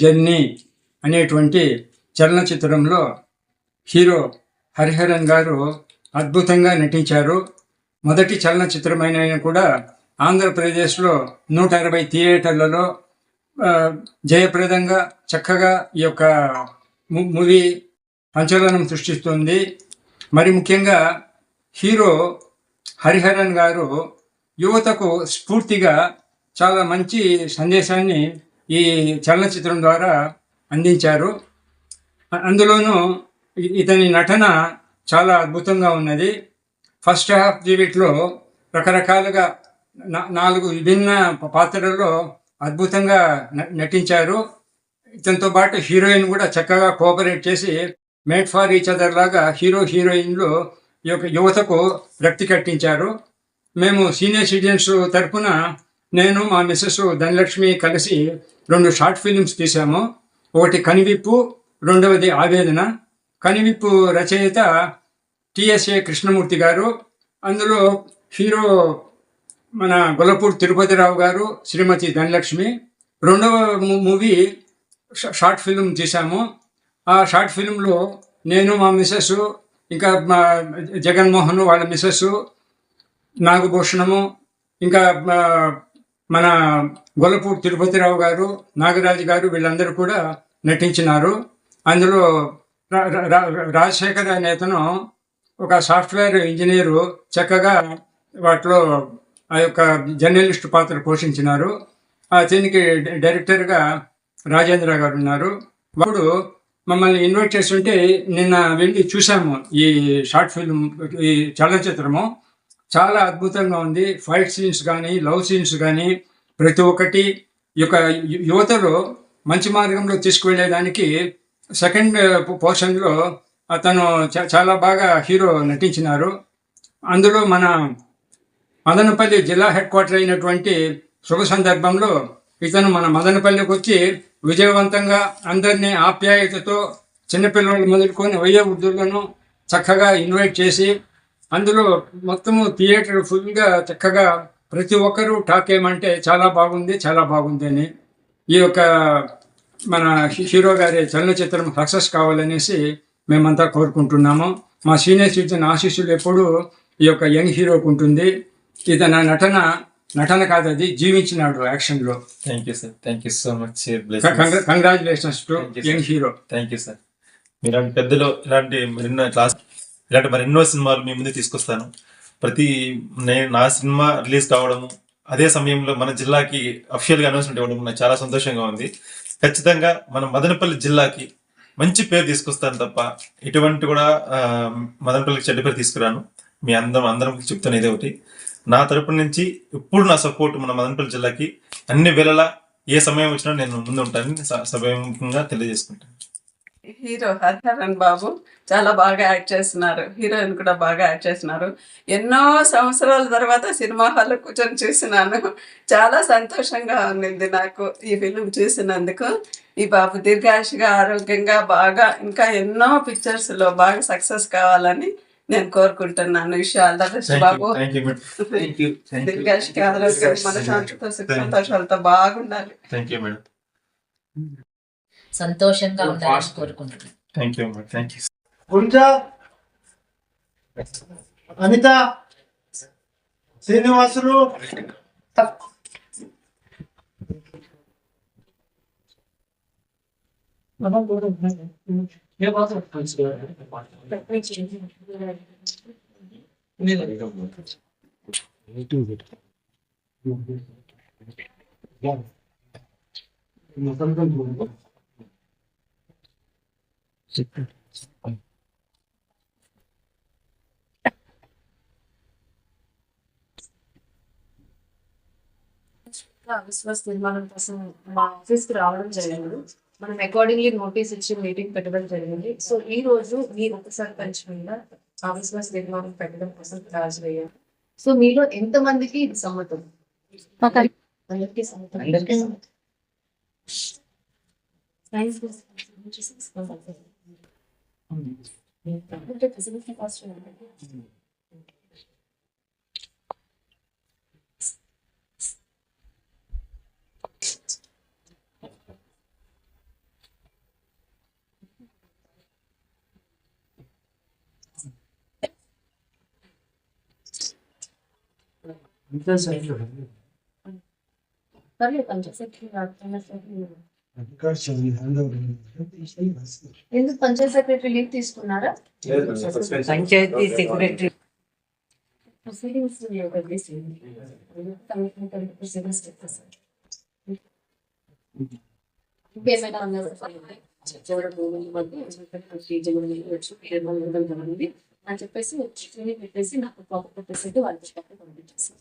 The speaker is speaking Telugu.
జర్నీ అనేటువంటి చలనచిత్రంలో హీరో హరిహరన్ గారు అద్భుతంగా నటించారు. మొదటి చలనచిత్రమైన కూడా ఆంధ్రప్రదేశ్లో 160 థియేటర్లలో జయప్రదంగా చక్కగా ఈ యొక్క మూవీ సంచలనం సృష్టిస్తుంది. మరి ముఖ్యంగా హీరో హరిహరన్ గారు యువతకు స్ఫూర్తిగా చాలా మంచి సందేశాన్ని ఈ చలనచిత్రం ద్వారా అందించారు. అందులోనూ ఇతని నటన చాలా అద్భుతంగా ఉన్నది. ఫస్ట్ హాఫ్ జీవిట్లో రకరకాలుగా 4 విభిన్న పాత్రల్లో అద్భుతంగా నటించారు. ఇతనితో పాటు హీరోయిన్ కూడా చక్కగా కోఆపరేట్ చేసి మేడ్ ఫర్ ఈచ్ అదర్ లాగా హీరో హీరోయిన్లు ఈ యొక్క యువతకు రక్తి కట్టించారు. మేము సీనియర్ సిటిజన్స్ తరఫున నేను మా మిస్సెస్ ధనలక్ష్మి కలిసి 2 షార్ట్ ఫిలిమ్స్ తీసాము. ఒకటి కనివిప్పు, రెండవది ఆవేదన. కనివిప్పు రచయిత టిఎస్ఏ కృష్ణమూర్తి గారు. అందులో హీరో మన గొల్లపూడి తిరుపతిరావు గారు, శ్రీమతి ధనలక్ష్మి. రెండవ మూవీ షార్ట్ ఫిల్మ్ తీసాము. ఆ షార్ట్ ఫిల్మ్లో నేను, మా మిస్సెస్, ఇంకా మా జగన్మోహన్ వాళ్ళ మిస్సెస్, నాగభూషణము, ఇంకా మన గొల్లపూడి తిరుపతిరావు గారు, నాగరాజు గారు వీళ్ళందరూ కూడా నటించినారు. అందులో రాజశేఖర్ అనే అతను ఒక సాఫ్ట్వేర్ ఇంజనీరు చక్కగా వాటిలో ఆ యొక్క జర్నలిస్ట్ పాత్ర పోషించినారు. దీనికి డైరెక్టర్గా రాజేంద్ర గారు ఉన్నారు. వాడు మమ్మల్ని ఇన్వైట్ చేస్తుంటే నిన్న వెళ్ళి చూసాము ఈ షార్ట్ ఫిల్మ్, ఈ చలనచిత్రము. చాలా అద్భుతంగా ఉంది. ఫైట్ సీన్స్ కానీ, లవ్ సీన్స్ కానీ ప్రతి ఒక్కటి ఈ యొక్క యువతలో మంచి మార్గంలో తీసుకువెళ్ళేదానికి సెకండ్ పోర్షన్లో అతను చాలా బాగా హీరో నటించినారు. అందులో మన మదనపల్లి జిల్లా హెడ్ క్వార్టర్ అయినటువంటి శుభ సందర్భంలో ఇతను మన మదనపల్లికి వచ్చి విజయవంతంగా అందరినీ ఆప్యాయతతో చిన్నపిల్లలు మొదలుకొని వయోవృద్ధులను చక్కగా ఇన్వైట్ చేసి అందులో మొత్తము థియేటర్ ఫుల్గా చక్కగా ప్రతి ఒక్కరూ టాక్ ఏమంటే చాలా బాగుంది, చాలా బాగుంది అని. ఈ యొక్క మన హీరో గారి చలనచిత్రం సక్సెస్ కావాలనేసి మేమంతా కోరుకుంటున్నాము. మా సీనియర్ సిటిజన్ ఆశీస్సులు ఎప్పుడూ ఈ యొక్క యంగ్ హీరోకు ఉంటుంది. ఇతని నటన కాదు, అది జీవించినాడు యాక్షన్లో. Thank you sir, thank you so much. Congratulations to young hero. Thank you sir. మీలాంటి పెద్దలు ఇలాంటి మరెన్నో సినిమాలు మీ ముందు తీసుకొస్తాను. నా సినిమా రిలీజ్ కావడము, అదే సమయంలో మన జిల్లాకి అఫిషియల్గా అనౌన్స్మెంట్ ఇవ్వడం నాకు చాలా సంతోషంగా ఉంది. ఖచ్చితంగా మన మదనపల్లి జిల్లాకి మంచి పేరు తీసుకొస్తాను తప్ప ఎటువంటి కూడా మదనపల్లికి చెడ్డ పేరు తీసుకురాను. మీ అందరం చెప్తాను ఇదే ఒకటి. నా తరపు నుంచి ఎప్పుడు నా సపోర్ట్ మన మదనపల్లి జిల్లాకి అన్ని వేళలా ఏ సమయం వచ్చినా నేను ముందు ఉంటానని సభాముఖంగా తెలియజేసుకుంటాను. హీరో హరిహరన్ బాబు చాలా బాగా యాక్ట్ చేస్తున్నారు. హీరోయిన్ కూడా బాగా యాక్ట్ చేస్తున్నారు. ఎన్నో సంవత్సరాల తర్వాత సినిమా హాల్లో కూర్చొని చూసినాను. చాలా సంతోషంగా ఉన్నింది నాకు ఈ ఫిలిం చూసినందుకు. ఈ బాబు దీర్ఘాయుషగా, ఆరోగ్యంగా బాగా ఇంకా ఎన్నో పిక్చర్స్లో బాగా సక్సెస్ కావాలని నేను కోరుకుంటున్నాను. ఆల్ ద బెస్ట్ బాబు. దీర్ఘాయుషగా, ఆరోగ్యం, మనశాంతితో, సుఖ సంతోషాలతో బాగుండాలి. సంతోషంగా ఉండాలని కోరుకుంటున్నాను. Thank you madam. Thank you. Anitha, Srinivasulu, విశ్వాస నిర్మాణం కోసం మా ఆఫీస్కి రావడం జరిగింది. మనం అకార్డింగ్లీ నోటీస్ ఇచ్చి మీటింగ్ పెట్టడం జరిగింది. సో ఈ రోజు మీరు ఒకసారి పంచి మీద ఆ విశ్వాస నిర్మాణం పెట్టడం కోసం హాజరయ్యారు. సో మీలో ఎంతమందికి ఇది సమ్మతం? అందరికీ సమ్మతం. పర్లేదు పంచాయత్ ఎందుకు పంచాయత్ సెక్రటరీ లీవ్ తీసుకున్నారా? పంచాయతీ సెక్రటరీ ప్రొసీడింగ్స్ ఇంకేమైనా అని చెప్పేసి పెట్టేసి నాకు పెట్టేసి వాళ్ళకి పంపించేసి